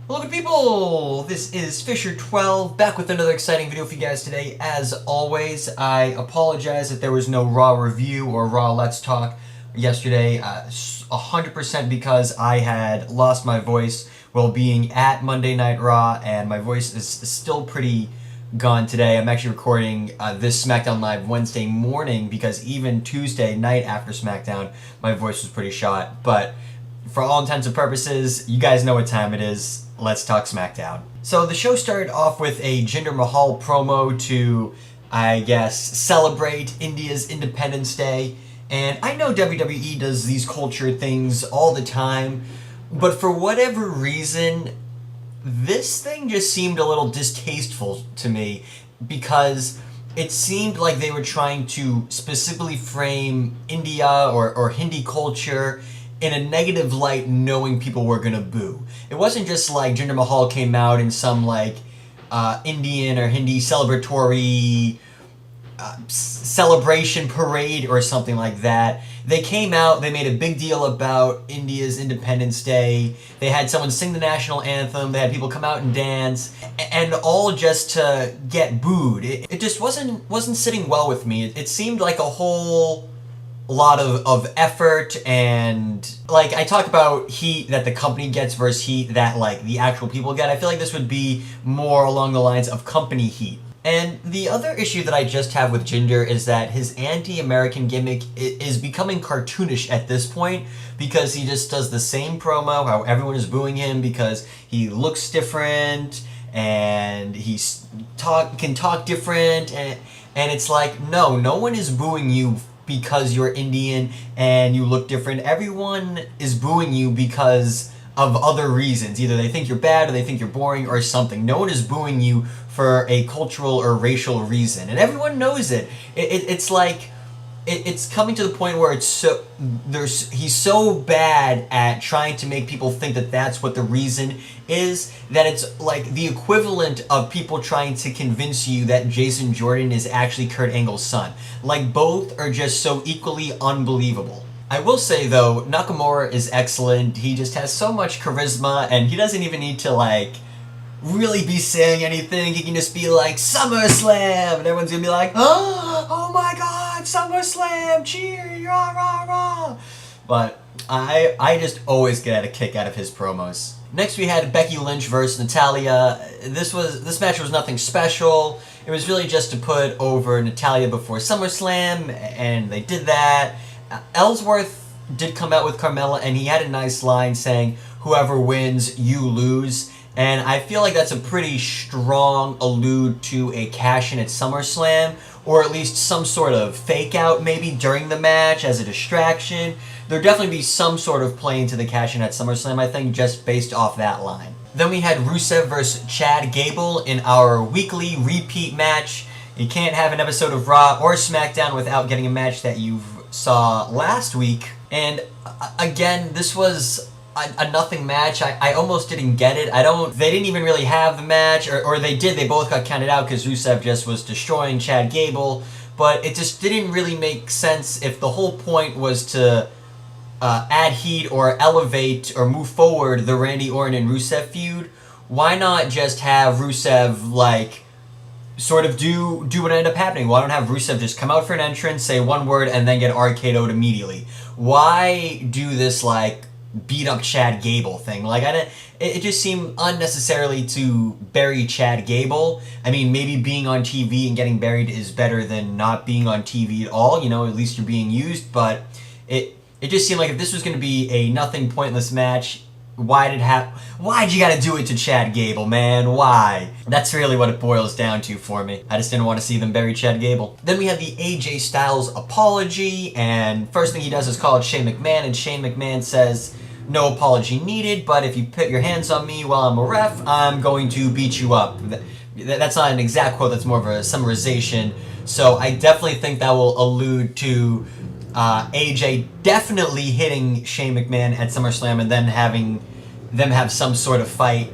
Hello good people, this is Fisher12 back with another exciting video for you guys today. As always, I apologize that there was no Raw review or Raw Let's Talk yesterday, 100% because I had lost my voice while being at Monday Night Raw, and my voice is still pretty gone today. I'm actually recording this SmackDown Live Wednesday morning because even Tuesday night after SmackDown, my voice was pretty shot, but for all intents and purposes, you guys know what time it is. Let's talk SmackDown. So the show started off with a Jinder Mahal promo to, I guess, celebrate India's Independence Day. And I know WWE does these culture things all the time, but for whatever reason, this thing just seemed a little distasteful to me because it seemed like they were trying to specifically frame India or Hindi culture in a negative light, knowing people were gonna boo. It wasn't just like Jinder Mahal came out in some like Indian or Hindi celebratory celebration parade or something like that. They came out, they made a big deal about India's Independence Day. They had someone sing the national anthem, they had people come out and dance, and all just to get booed. It just wasn't sitting well with me. It seemed like a whole lot of effort, and like I talk about heat that the company gets versus heat that like the actual people get. I feel like this would be more along the lines of company heat. And the other issue that I just have with Jinder is that his anti-American gimmick is becoming cartoonish at this point because he just does the same promo, how everyone is booing him because he looks different and he can talk different, and it's like, no one is booing you because you're Indian and you look different. Everyone is booing you because of other reasons. Either they think you're bad or they think you're boring or something. No one is booing you for a cultural or racial reason, and everyone knows it. It's like it's coming to the point where he's so bad at trying to make people think that that's what the reason is, that it's like the equivalent of people trying to convince you that Jason Jordan is actually Kurt Angle's son. Like, both are just so equally unbelievable. I will say though, Nakamura is excellent. He just has so much charisma, and he doesn't even need to like really be saying anything. He can just be like, SummerSlam, and everyone's gonna be like, oh my god, SummerSlam, cheer, rah rah rah. But I just always get a kick out of his promos. Next we had Becky Lynch versus Natalya. This match was nothing special. It was really just to put over Natalya before SummerSlam, and they did that. Ellsworth did come out with Carmella, and he had a nice line saying, whoever wins, you lose. And I feel like that's a pretty strong allude to a cash-in at SummerSlam, or at least some sort of fake-out maybe during the match as a distraction. There'd definitely be some sort of play into the cash-in at SummerSlam, I think, just based off that line. Then we had Rusev versus Chad Gable in our weekly repeat match. You can't have an episode of Raw or SmackDown without getting a match that you saw last week. And again, this was a nothing match. I almost didn't get it. They didn't even really have the match, or they did. They both got counted out because Rusev just was destroying Chad Gable. But it just didn't really make sense if the whole point was to add heat or elevate or move forward the Randy Orton and Rusev feud. Why not just have Rusev like sort of do what ended up happening? Why don't have Rusev just come out for an entrance, say one word, and then get RKO'd immediately? Why do this like beat up Chad Gable thing? Like, it just seemed unnecessarily to bury Chad Gable. I mean, maybe being on TV and getting buried is better than not being on TV at all, you know, at least you're being used, but it just seemed like if this was going to be a nothing, pointless match, why'd you gotta do it to Chad Gable, man? Why? That's really what it boils down to for me. I just didn't want to see them bury Chad Gable. Then we had the AJ Styles apology, and first thing he does is call out Shane McMahon, and Shane McMahon says, no apology needed, but if you put your hands on me while I'm a ref, I'm going to beat you up. That's not an exact quote, that's more of a summarization. So I definitely think that will allude to AJ definitely hitting Shane McMahon at SummerSlam and then having them have some sort of fight.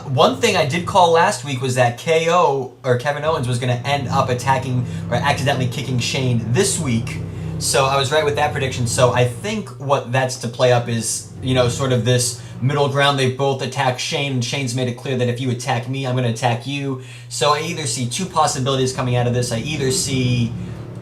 One thing I did call last week was that KO, or Kevin Owens, was going to end up attacking or accidentally kicking Shane this week. So I was right with that prediction. So I think what that's to play up is sort of this middle ground. They both attack Shane, and Shane's made it clear that if you attack me, I'm going to attack you. So I either see two possibilities coming out of this. I either see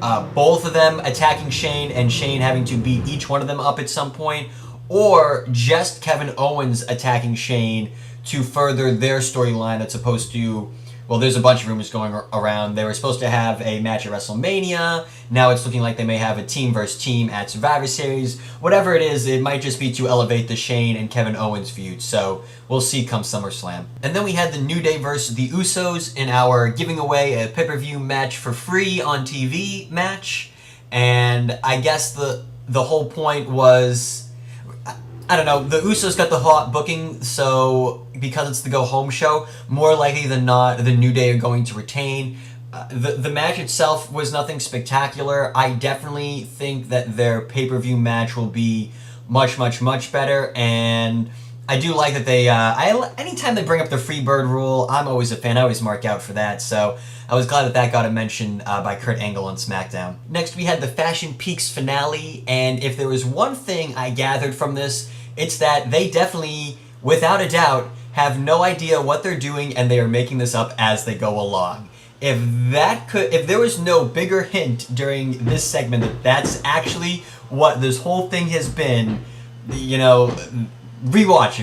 both of them attacking Shane and Shane having to beat each one of them up at some point, or just Kevin Owens attacking Shane to further their storyline that's supposed to... Well, there's a bunch of rumors going around. They were supposed to have a match at WrestleMania. Now it's looking like they may have a team versus team at Survivor Series. Whatever it is, it might just be to elevate the Shane and Kevin Owens feud. So we'll see come SummerSlam. And then we had the New Day versus the Usos in our giving away a pay-per-view match for free on TV match. And I guess the whole point was... I don't know, the Usos got the hot booking, so because it's the go-home show, more likely than not, the New Day are going to retain. The match itself was nothing spectacular. I definitely think that their pay-per-view match will be much, much, much better, and I do like that they... anytime they bring up the free bird rule, I'm always a fan. I always mark out for that, so I was glad that that got a mention by Kurt Angle on SmackDown. Next, we had the Fashion Peaks finale, and if there was one thing I gathered from this, it's that they definitely, without a doubt, have no idea what they're doing, and they are making this up as they go along. If there was no bigger hint during this segment that that's actually what this whole thing has been, rewatch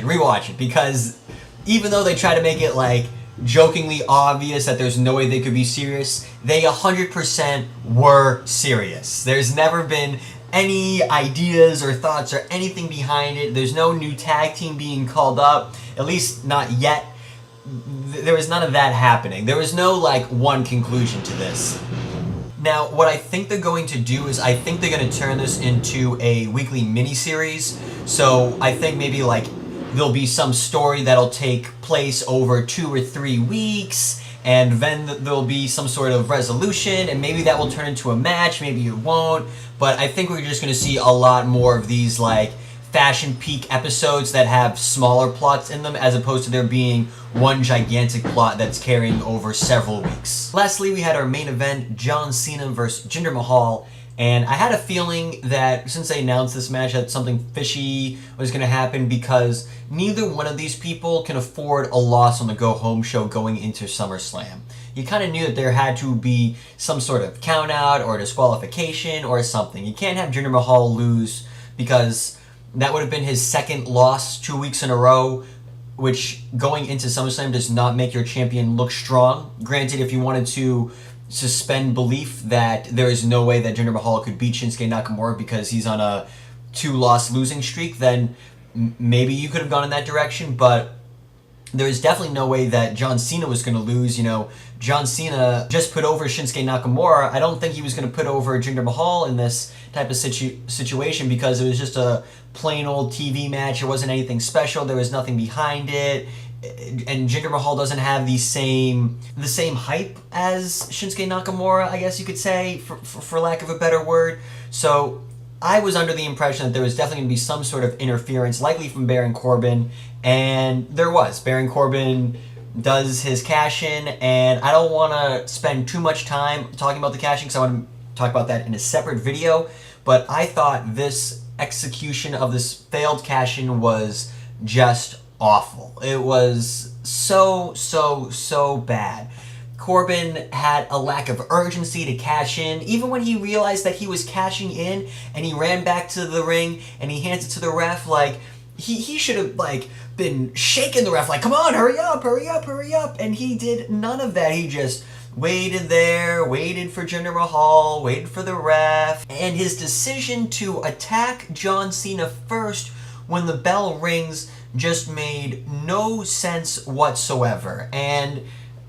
it, because even though they try to make it like jokingly obvious that there's no way they could be serious, they 100% were serious. There's never been any ideas or thoughts or anything behind it. There's no new tag team being called up, at least not yet. There was none of that happening. There was no one conclusion to this. Now, what I think they're going to do is I think they're going to turn this into a weekly mini-series. So I think maybe there'll be some story that'll take place over 2 or 3 weeks, and then there'll be some sort of resolution, and maybe that will turn into a match, maybe it won't, but I think we're just going to see a lot more of these Fashion Peak episodes that have smaller plots in them, as opposed to there being one gigantic plot that's carrying over several weeks. Lastly, we had our main event, John Cena versus Jinder Mahal, and I had a feeling that since they announced this match that something fishy was going to happen, because neither one of these people can afford a loss on the go-home show going into SummerSlam. You kind of knew that there had to be some sort of count-out or disqualification or something. You can't have Jinder Mahal lose, because that would have been his second loss 2 weeks in a row, which going into SummerSlam does not make your champion look strong. Granted, if you wanted to suspend belief that there is no way that Jinder Mahal could beat Shinsuke Nakamura because he's on a 2-loss losing streak, then maybe you could have gone in that direction, but there is definitely no way that John Cena was going to lose. John Cena just put over Shinsuke Nakamura. I don't think he was going to put over Jinder Mahal in this type of situation, because it was just a plain old TV match. It wasn't anything special. There was nothing behind it. And Jinder Mahal doesn't have the same hype as Shinsuke Nakamura, I guess you could say, for lack of a better word. So I was under the impression that there was definitely going to be some sort of interference, likely from Baron Corbin, and there was. Baron Corbin does his cash-in, and I don't want to spend too much time talking about the cash-in because I want to talk about that in a separate video, but I thought this execution of this failed cash-in was just awful. It was so bad. Corbin had a lack of urgency to cash in. Even when he realized that he was cashing in and he ran back to the ring and he hands it to the ref, he should have been shaking the ref come on, hurry up, and he did none of that. He just waited there, waited for Jinder Mahal, waited for the ref, and his decision to attack John Cena first when the bell rings just made no sense whatsoever. And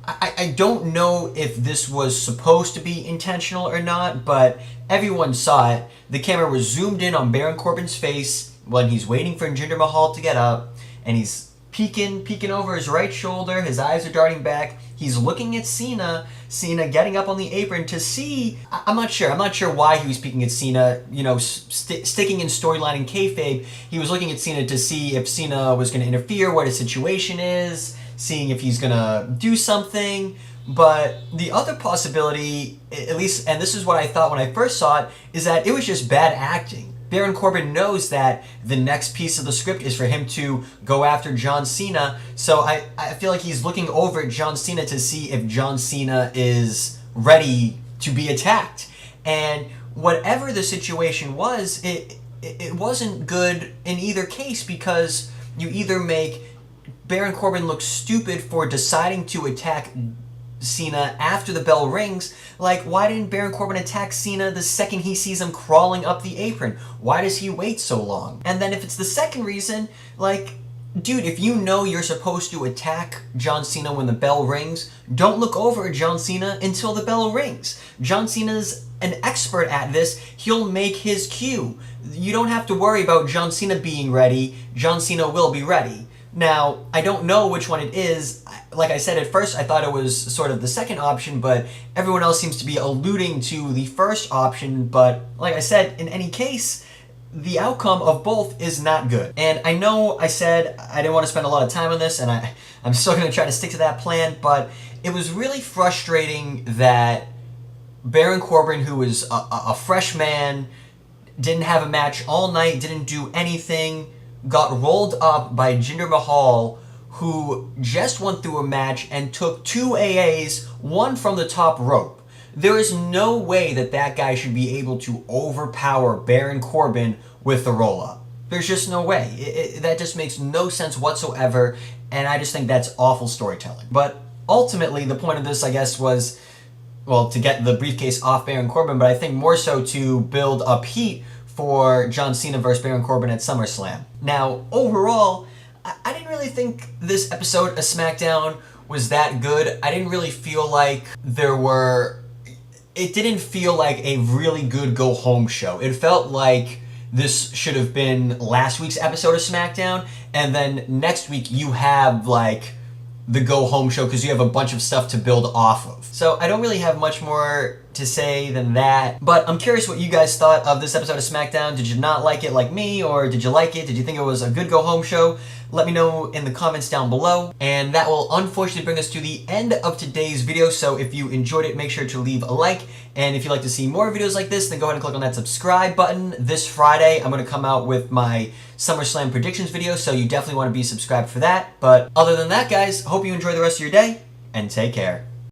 I don't know if this was supposed to be intentional or not, but everyone saw it. The camera was zoomed in on Baron Corbin's face when he's waiting for Jinder Mahal to get up, and he's peeking over his right shoulder. His eyes are darting back. He's looking at Cena getting up on the apron to see. I'm not sure why he was peeking at Cena. Sticking in storyline and kayfabe, he was looking at Cena to see if Cena was going to interfere, what his situation is, seeing if he's going to do something. But the other possibility, at least, and this is what I thought when I first saw it, is that it was just bad acting. Baron Corbin knows that the next piece of the script is for him to go after John Cena, so I feel like he's looking over at John Cena to see if John Cena is ready to be attacked. And whatever the situation was, it wasn't good in either case, because you either make Baron Corbin look stupid for deciding to attack Cena after the bell rings. Like, why didn't Baron Corbin attack Cena the second he sees him crawling up the apron? Why does he wait so long? And then if it's the second reason, like, dude, if you know you're supposed to attack John Cena when the bell rings, don't look over at John Cena until the bell rings. John Cena's an expert at this. He'll make his cue. You don't have to worry about John Cena being ready. John Cena will be ready. Now, I don't know which one it is. Like I said, at first I thought it was sort of the second option, but everyone else seems to be alluding to the first option. But like I said, in any case, the outcome of both is not good. And I know I said I didn't want to spend a lot of time on this, and I'm still going to try to stick to that plan, but it was really frustrating that Baron Corbin, who is a fresh man, didn't have a match all night, didn't do anything, got rolled up by Jinder Mahal, who just went through a match and took 2 AAs, one from the top rope. There is no way that that guy should be able to overpower Baron Corbin with the roll-up. There's just no way. That just makes no sense whatsoever, and I just think that's awful storytelling. But ultimately, the point of this, I guess, was, well, to get the briefcase off Baron Corbin, but I think more so to build up heat for John Cena versus Baron Corbin at SummerSlam. Now, overall, I didn't really think this episode of SmackDown was that good. I didn't really feel like it didn't feel like a really good go-home show. It felt like this should have been last week's episode of SmackDown, and then next week you have, like, the go-home show because you have a bunch of stuff to build off of. So I don't really have much more to say than that, but I'm curious what you guys thought of this episode of SmackDown. Did you not like it like me, or did you like it? Did you think it was a good go-home show? Let me know in the comments down below. And that will unfortunately bring us to the end of today's video, so if you enjoyed it, make sure to leave a like, and if you'd like to see more videos like this, then go ahead and click on that subscribe button. This Friday, I'm going to come out with my SummerSlam predictions video, so you definitely want to be subscribed for that. But other than that, guys, hope you enjoy the rest of your day, and take care.